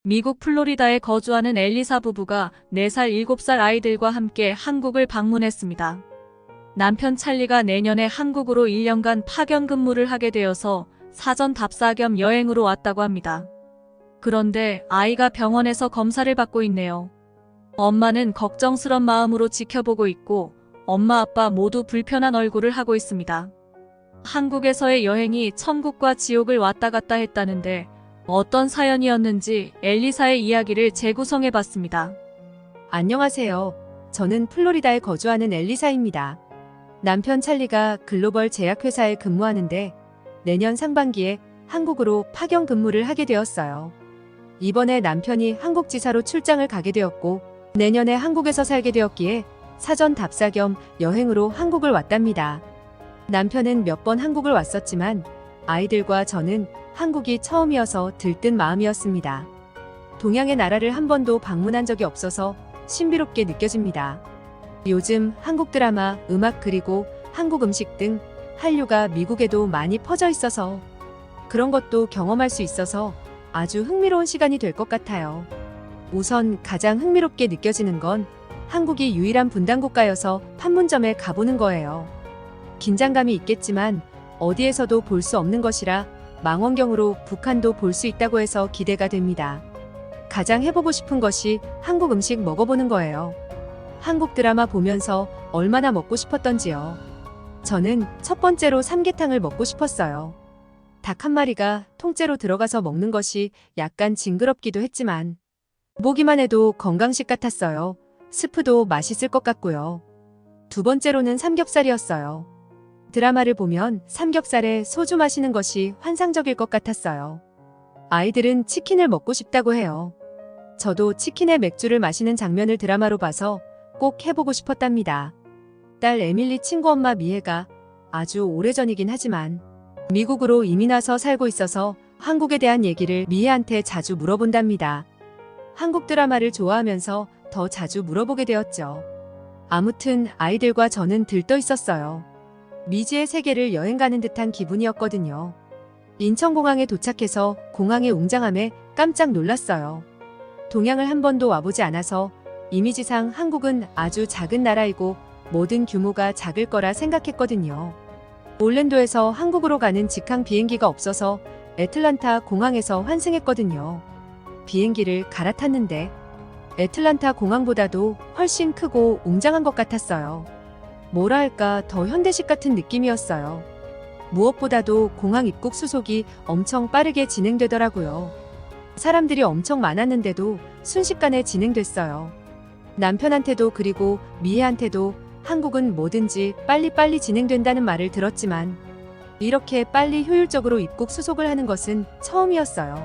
미국 플로리다에 거주하는 엘리사 부부가 4살, 7살 아이들과 함께 한국을 방문했습니다. 남편 찰리가 내년에 한국으로 1년간 파견 근무를 하게 되어서 사전 답사 겸 여행으로 왔다고 합니다. 그런데 아이가 병원에서 검사를 받고 있네요. 엄마는 걱정스런 마음으로 지켜보고 있고 엄마 아빠 모두 불편한 얼굴을 하고 있습니다. 한국에서의 여행이 천국과 지옥을 왔다 갔다 했다는데 어떤 사연이었는지 엘리사의 이야기를 재구성해봤습니다. 안녕하세요. 저는 플로리다에 거주하는 엘리사입니다. 남편 찰리가 글로벌 제약회사에 근무하는데 내년 상반기에 한국으로 파견 근무를 하게 되었어요. 이번에 남편이 한국지사로 출장을 가게 되었고 내년에 한국에서 살게 되었기에 사전 답사 겸 여행으로 한국을 왔답니다. 남편은 몇 번 한국을 왔었지만 아이들과 저는 한국이 처음이어서 들뜬 마음이었습니다. 동양의 나라를 한 번도 방문한 적이 없어서 신비롭게 느껴집니다. 요즘 한국 드라마, 음악 그리고 한국 음식 등 한류가 미국에도 많이 퍼져 있어서 그런 것도 경험할 수 있어서 아주 흥미로운 시간이 될 것 같아요. 우선 가장 흥미롭게 느껴지는 건 한국이 유일한 분단국가여서 판문점에 가보는 거예요. 긴장감이 있겠지만 어디에서도 볼 수 없는 것이라 망원경으로 북한도 볼 수 있다고 해서 기대가 됩니다. 가장 해보고 싶은 것이 한국 음식 먹어보는 거예요. 한국 드라마 보면서 얼마나 먹고 싶었던지요. 저는 첫 번째로 삼계탕을 먹고 싶었어요. 닭 한 마리가 통째로 들어가서 먹는 것이 약간 징그럽기도 했지만 보기만 해도 건강식 같았어요. 스프도 맛있을 것 같고요. 두 번째로는 삼겹살이었어요. 드라마를 보면 삼겹살에 소주 마시는 것이 환상적일 것 같았어요. 아이들은 치킨을 먹고 싶다고 해요. 저도 치킨에 맥주를 마시는 장면을 드라마로 봐서 꼭 해보고 싶었답니다. 딸 에밀리 친구 엄마 미애가 아주 오래전이긴 하지만 미국으로 이민 와서 살고 있어서 한국에 대한 얘기를 미애한테 자주 물어본답니다. 한국 드라마를 좋아하면서 더 자주 물어보게 되었죠. 아무튼 아이들과 저는 들떠 있었어요. 미지의 세계를 여행 가는 듯한 기분이었거든요. 인천공항에 도착해서 공항의 웅장함에 깜짝 놀랐어요. 동양을 한 번도 와보지 않아서 이미지상 한국은 아주 작은 나라이고 모든 규모가 작을 거라 생각했거든요. 올랜도에서 한국으로 가는 직항 비행기가 없어서 애틀란타 공항에서 환승했거든요. 비행기를 갈아탔는데 애틀란타 공항보다도 훨씬 크고 웅장한 것 같았어요. 뭐랄까 더 현대식 같은 느낌이었어요. 무엇보다도 공항 입국 수속이 엄청 빠르게 진행되더라고요. 사람들이 엄청 많았는데도 순식간에 진행됐어요. 남편한테도 그리고 미애한테도 한국은 뭐든지 빨리빨리 진행된다는 말을 들었지만 이렇게 빨리 효율적으로 입국 수속을 하는 것은 처음이었어요.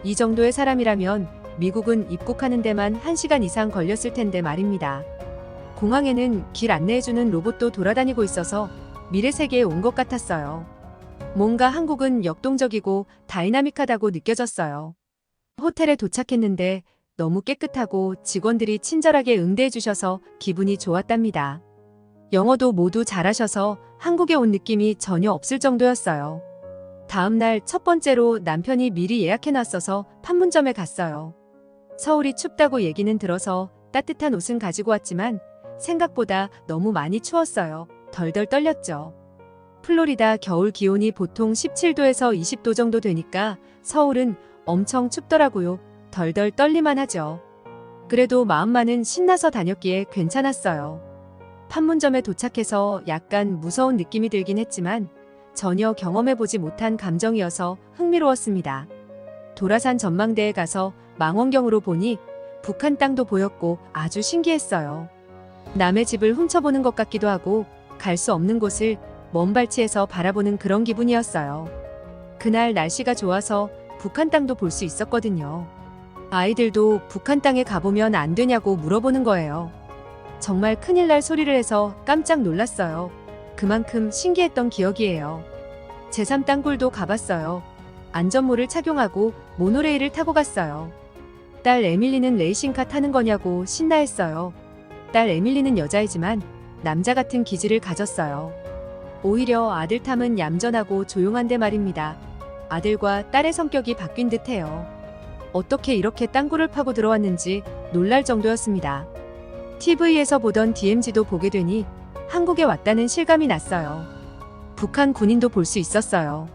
이 정도의 사람이라면 미국은 입국하는 데만 1시간 이상 걸렸을 텐데 말입니다. 공항에는 길 안내해주는 로봇도 돌아다니고 있어서 미래 세계에 온 것 같았어요. 뭔가 한국은 역동적이고 다이나믹하다고 느껴졌어요. 호텔에 도착했는데 너무 깨끗하고 직원들이 친절하게 응대해주셔서 기분이 좋았답니다. 영어도 모두 잘하셔서 한국에 온 느낌이 전혀 없을 정도였어요. 다음날 첫 번째로 남편이 미리 예약해놨어서 판문점에 갔어요. 서울이 춥다고 얘기는 들어서 따뜻한 옷은 가지고 왔지만 생각보다 너무 많이 추웠어요. 덜덜 떨렸죠. 플로리다 겨울 기온이 보통 17도에서 20도 정도 되니까 서울은 엄청 춥더라고요. 덜덜 떨리만 하죠. 그래도 마음만은 신나서 다녔기에 괜찮았어요. 판문점에 도착해서 약간 무서운 느낌이 들긴 했지만 전혀 경험해보지 못한 감정이어서 흥미로웠습니다. 도라산 전망대에 가서 망원경으로 보니 북한 땅도 보였고 아주 신기했어요. 남의 집을 훔쳐보는 것 같기도 하고 갈 수 없는 곳을 먼 발치에서 바라보는 그런 기분이었어요. 그날 날씨가 좋아서 북한 땅도 볼 수 있었거든요. 아이들도 북한 땅에 가보면 안 되냐고 물어보는 거예요. 정말 큰일 날 소리를 해서 깜짝 놀랐어요. 그만큼 신기했던 기억이에요. 제3 땅굴도 가봤어요. 안전모를 착용하고 모노레일을 타고 갔어요. 딸 에밀리는 레이싱카 타는 거냐고 신나했어요. 딸 에밀리는 여자이지만 남자 같은 기질을 가졌어요. 오히려 아들 탐은 얌전하고 조용한데 말입니다. 아들과 딸의 성격이 바뀐 듯해요. 어떻게 이렇게 땅굴을 파고 들어왔는지 놀랄 정도였습니다. TV에서 보던 DMZ도 보게 되니 한국에 왔다는 실감이 났어요. 북한 군인도 볼 수 있었어요.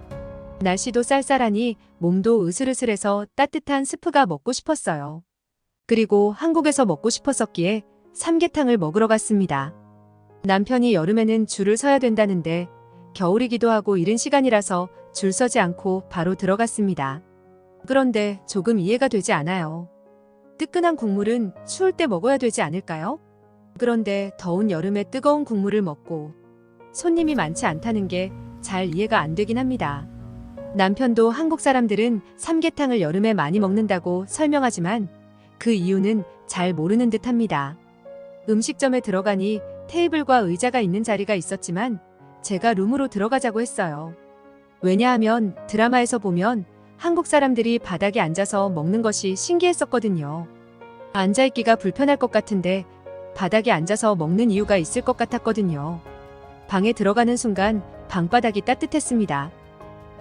날씨도 쌀쌀하니 몸도 으슬으슬해서 따뜻한 스프가 먹고 싶었어요. 그리고 한국에서 먹고 싶었었기에 삼계탕을 먹으러 갔습니다. 남편이 여름에는 줄을 서야 된다는데 겨울이기도 하고 이른 시간이라서 줄 서지 않고 바로 들어갔습니다. 그런데 조금 이해가 되지 않아요. 뜨끈한 국물은 추울 때 먹어야 되지 않을까요? 그런데 더운 여름에 뜨거운 국물을 먹고 손님이 많지 않다는 게 잘 이해가 안 되긴 합니다. 남편도 한국 사람들은 삼계탕을 여름에 많이 먹는다고 설명하지만 그 이유는 잘 모르는 듯합니다. 음식점에 들어가니 테이블과 의자가 있는 자리가 있었지만 제가 룸으로 들어가자고 했어요. 왜냐하면 드라마에서 보면 한국 사람들이 바닥에 앉아서 먹는 것이 신기했었거든요. 앉아있기가 불편할 것 같은데 바닥에 앉아서 먹는 이유가 있을 것 같았거든요. 방에 들어가는 순간 방바닥이 따뜻했습니다.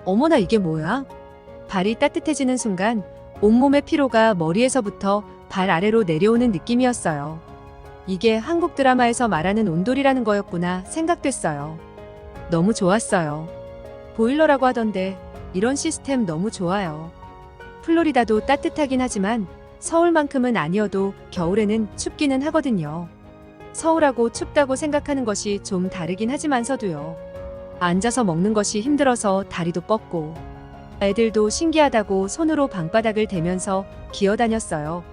어머나 이게 뭐야? 발이 따뜻해지는 순간 온몸의 피로가 머리에서부터 발 아래로 내려오는 느낌이었어요. 이게 한국 드라마에서 말하는 온돌이라는 거였구나 생각됐어요. 너무 좋았어요. 보일러라고 하던데 이런 시스템 너무 좋아요. 플로리다도 따뜻하긴 하지만 서울만큼은 아니어도 겨울에는 춥기는 하거든요. 서울하고 춥다고 생각하는 것이 좀 다르긴 하지만서도요. 앉아서 먹는 것이 힘들어서 다리도 뻗고 애들도 신기하다고 손으로 방바닥을 대면서 기어다녔어요.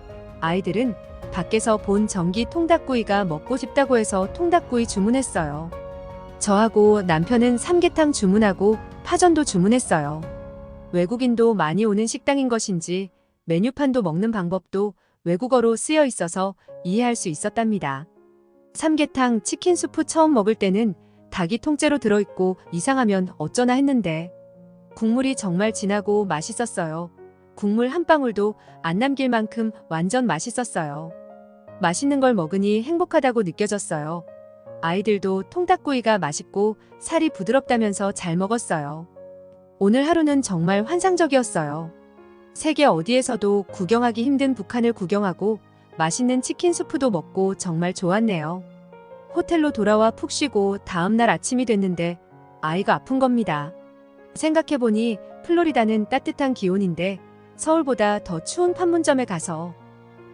아이들은 밖에서 본 전기 통닭구이가 먹고 싶다고 해서 통닭구이 주문했어요. 저하고 남편은 삼계탕 주문하고 파전도 주문했어요. 외국인도 많이 오는 식당인 것인지 메뉴판도 먹는 방법도 외국어로 쓰여 있어서 이해할 수 있었답니다. 삼계탕 치킨 수프 처음 먹을 때는 닭이 통째로 들어있고 이상하면 어쩌나 했는데 국물이 정말 진하고 맛있었어요. 국물 한 방울도 안 남길 만큼 완전 맛있었어요. 맛있는 걸 먹으니 행복하다고 느껴졌어요. 아이들도 통닭구이가 맛있고 살이 부드럽다면서 잘 먹었어요. 오늘 하루는 정말 환상적이었어요. 세계 어디에서도 구경하기 힘든 북한을 구경하고 맛있는 치킨 수프도 먹고 정말 좋았네요. 호텔로 돌아와 푹 쉬고 다음날 아침이 됐는데 아이가 아픈 겁니다. 생각해보니 플로리다는 따뜻한 기온인데 서울보다 더 추운 판문점에 가서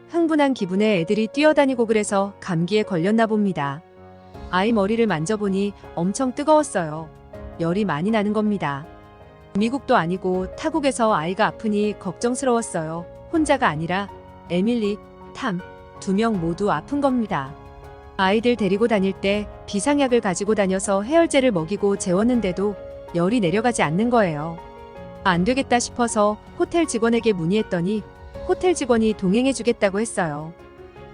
흥분한 기분에 애들이 뛰어다니고 그래서 감기에 걸렸나 봅니다. 아이 머리를 만져보니 엄청 뜨거웠어요. 열이 많이 나는 겁니다. 미국도 아니고 타국에서 아이가 아프니 걱정스러웠어요. 혼자가 아니라 에밀리, 탐, 2명 모두 아픈 겁니다. 아이들 데리고 다닐 때 비상약을 가지고 다녀서 해열제를 먹이고 재웠는데도 열이 내려가지 않는 거예요. 안 되겠다 싶어서 호텔 직원에게 문의했더니 호텔 직원이 동행해주겠다고 했어요.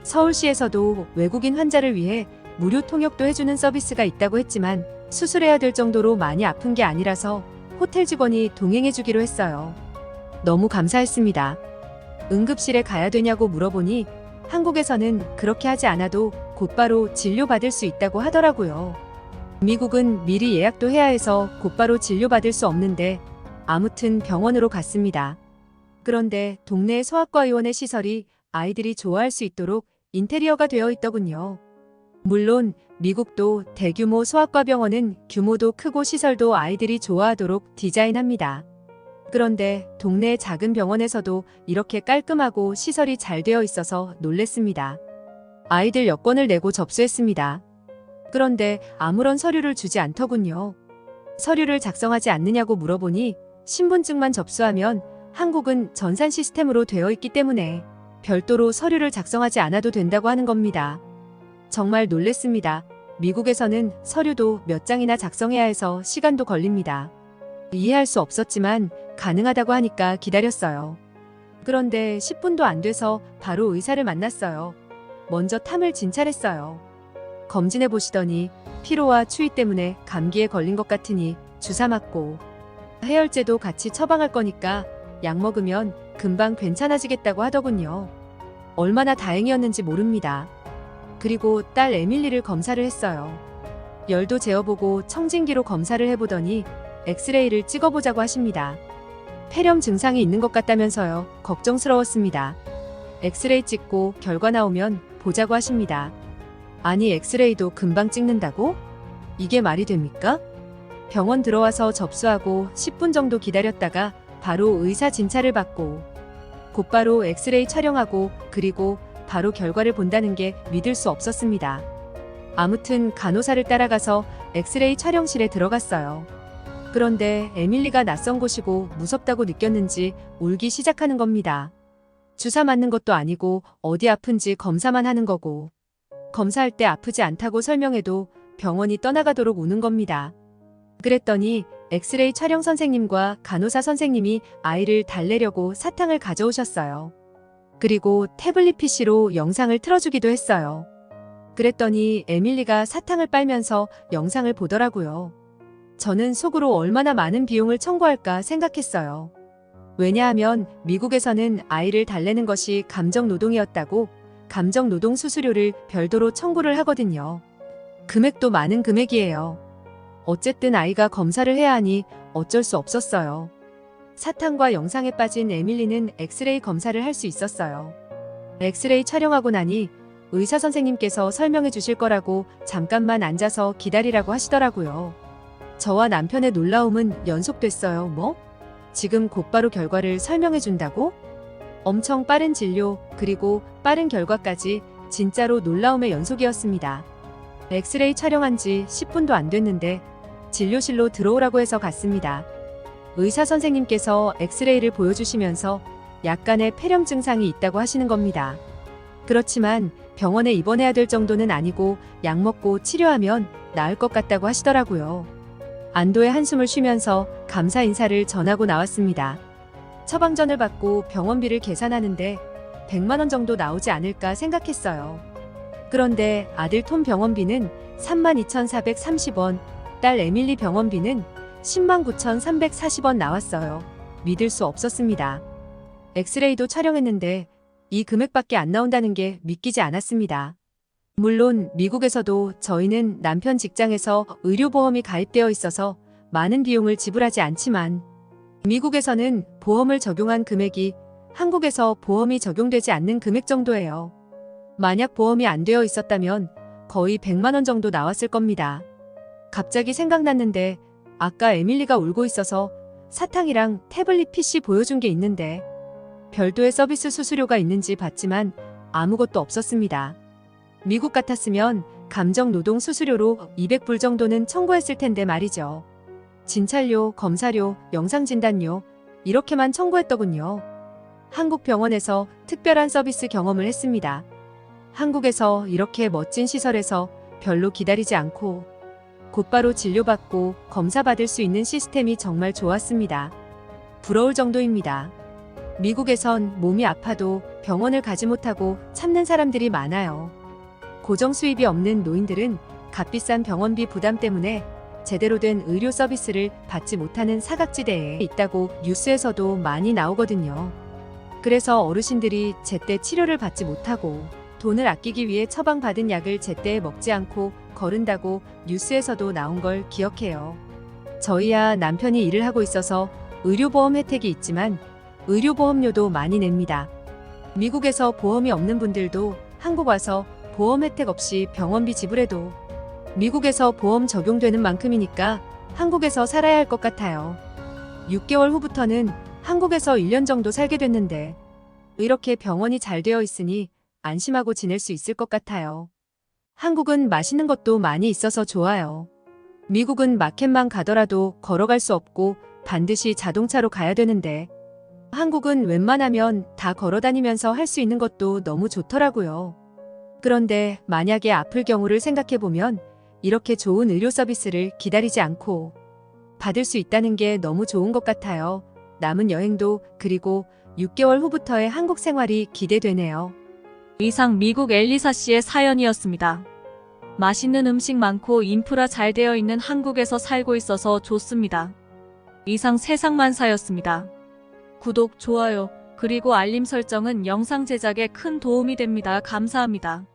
서울시에서도 외국인 환자를 위해 무료 통역도 해주는 서비스가 있다고 했지만 수술해야 될 정도로 많이 아픈 게 아니라서 호텔 직원이 동행해주기로 했어요. 너무 감사했습니다. 응급실에 가야 되냐고 물어보니 한국에서는 그렇게 하지 않아도 곧바로 진료받을 수 있다고 하더라고요. 미국은 미리 예약도 해야 해서 곧바로 진료받을 수 없는데 아무튼 병원으로 갔습니다. 그런데 동네 소아과 의원의 시설이 아이들이 좋아할 수 있도록 인테리어가 되어 있더군요. 물론 미국도 대규모 소아과 병원은 규모도 크고 시설도 아이들이 좋아하도록 디자인합니다. 그런데 동네 작은 병원에서도 이렇게 깔끔하고 시설이 잘 되어 있어서 놀랬습니다. 아이들 여권을 내고 접수했습니다. 그런데 아무런 서류를 주지 않더군요. 서류를 작성하지 않느냐고 물어보니 신분증만 접수하면 한국은 전산 시스템으로 되어 있기 때문에 별도로 서류를 작성하지 않아도 된다고 하는 겁니다. 정말 놀랬습니다. 미국에서는 서류도 몇 장이나 작성해야 해서 시간도 걸립니다. 이해할 수 없었지만 가능하다고 하니까 기다렸어요. 그런데 10분도 안 돼서 바로 의사를 만났어요. 먼저 탐을 진찰했어요. 검진해 보시더니 피로와 추위 때문에 감기에 걸린 것 같으니 주사 맞고 해열제도 같이 처방할 거니까 약 먹으면 금방 괜찮아지겠다고 하더군요. 얼마나 다행이었는지 모릅니다. 그리고 딸 에밀리를 검사를 했어요. 열도 재어보고 청진기로 검사를 해보더니 엑스레이를 찍어보자고 하십니다. 폐렴 증상이 있는 것 같다면서요. 걱정스러웠습니다. 엑스레이 찍고 결과 나오면 보자고 하십니다. 아니, 엑스레이도 금방 찍는다고? 이게 말이 됩니까? 병원 들어와서 접수하고 10분 정도 기다렸다가 바로 의사 진찰을 받고 곧바로 엑스레이 촬영하고 그리고 바로 결과를 본다는 게 믿을 수 없었습니다. 아무튼 간호사를 따라가서 엑스레이 촬영실에 들어갔어요. 그런데 에밀리가 낯선 곳이고 무섭다고 느꼈는지 울기 시작하는 겁니다. 주사 맞는 것도 아니고 어디 아픈지 검사만 하는 거고 검사할 때 아프지 않다고 설명해도 병원이 떠나가도록 우는 겁니다. 그랬더니 엑스레이 촬영 선생님과 간호사 선생님이 아이를 달래려고 사탕을 가져오셨어요. 그리고 태블릿 PC로 영상을 틀어주기도 했어요. 그랬더니 에밀리가 사탕을 빨면서 영상을 보더라고요. 저는 속으로 얼마나 많은 비용을 청구할까 생각했어요. 왜냐하면 미국에서는 아이를 달래는 것이 감정노동이었다고 감정노동 수수료를 별도로 청구를 하거든요. 금액도 많은 금액이에요. 어쨌든 아이가 검사를 해야 하니 어쩔 수 없었어요. 사탕과 영상에 빠진 에밀리는 엑스레이 검사를 할 수 있었어요. 엑스레이 촬영하고 나니 의사 선생님께서 설명해 주실 거라고 잠깐만 앉아서 기다리라고 하시더라고요. 저와 남편의 놀라움은 연속됐어요. 뭐? 지금 곧바로 결과를 설명해 준다고? 엄청 빠른 진료, 그리고 빠른 결과까지 진짜로 놀라움의 연속이었습니다. 엑스레이 촬영한 지 10분도 안 됐는데 진료실로 들어오라고 해서 갔습니다. 의사 선생님께서 엑스레이를 보여주시면서 약간의 폐렴 증상이 있다고 하시는 겁니다. 그렇지만 병원에 입원해야 될 정도는 아니고 약 먹고 치료하면 나을 것 같다고 하시더라고요. 안도의 한숨을 쉬면서 감사 인사를 전하고 나왔습니다. 처방전을 받고 병원비를 계산하는데 100만 원 정도 나오지 않을까 생각했어요. 그런데 아들 톰 병원비는 32,430원, 딸 에밀리 병원비는 109,340원 나왔어요. 믿을 수 없었습니다. 엑스레이도 촬영했는데 이 금액밖에 안 나온다는 게 믿기지 않았습니다. 물론 미국에서도 저희는 남편 직장에서 의료보험이 가입되어 있어서 많은 비용을 지불하지 않지만 미국에서는 보험을 적용한 금액이 한국에서 보험이 적용되지 않는 금액 정도예요. 만약 보험이 안 되어 있었다면 거의 100만 원 정도 나왔을 겁니다. 갑자기 생각났는데 아까 에밀리가 울고 있어서 사탕이랑 태블릿 PC 보여준 게 있는데 별도의 서비스 수수료가 있는지 봤지만 아무것도 없었습니다. 미국 같았으면 감정노동 수수료로 200불 정도는 청구했을 텐데 말이죠. 진찰료, 검사료, 영상진단료 이렇게만 청구했더군요. 한국 병원에서 특별한 서비스 경험을 했습니다. 한국에서 이렇게 멋진 시설에서 별로 기다리지 않고 곧바로 진료받고 검사받을 수 있는 시스템이 정말 좋았습니다. 부러울 정도입니다. 미국에선 몸이 아파도 병원을 가지 못하고 참는 사람들이 많아요. 고정 수입이 없는 노인들은 값비싼 병원비 부담 때문에 제대로 된 의료 서비스를 받지 못하는 사각지대에 있다고 뉴스에서도 많이 나오거든요. 그래서 어르신들이 제때 치료를 받지 못하고 돈을 아끼기 위해 처방받은 약을 제때 먹지 않고 거른다고 뉴스에서도 나온 걸 기억해요. 저희야 남편이 일을 하고 있어서 의료보험 혜택이 있지만 의료보험료도 많이 냅니다. 미국에서 보험이 없는 분들도 한국 와서 보험 혜택 없이 병원비 지불해도 미국에서 보험 적용되는 만큼이니까 한국에서 살아야 할 것 같아요. 6개월 후부터는 한국에서 1년 정도 살게 됐는데 이렇게 병원이 잘 되어 있으니 안심하고 지낼 수 있을 것 같아요. 한국은 맛있는 것도 많이 있어서 좋아요. 미국은 마켓만 가더라도 걸어갈 수 없고 반드시 자동차로 가야 되는데 한국은 웬만하면 다 걸어 다니면서 할 수 있는 것도 너무 좋더라고요. 그런데 만약에 아플 경우를 생각해보면 이렇게 좋은 의료 서비스를 기다리지 않고 받을 수 있다는 게 너무 좋은 것 같아요. 남은 여행도 그리고 6개월 후부터의 한국 생활이 기대되네요. 이상 미국 엘리사 씨의 사연이었습니다. 맛있는 음식 많고 인프라 잘 되어 있는 한국에서 살고 있어서 좋습니다. 이상 세상만사였습니다. 구독, 좋아요, 그리고 알림 설정은 영상 제작에 큰 도움이 됩니다. 감사합니다.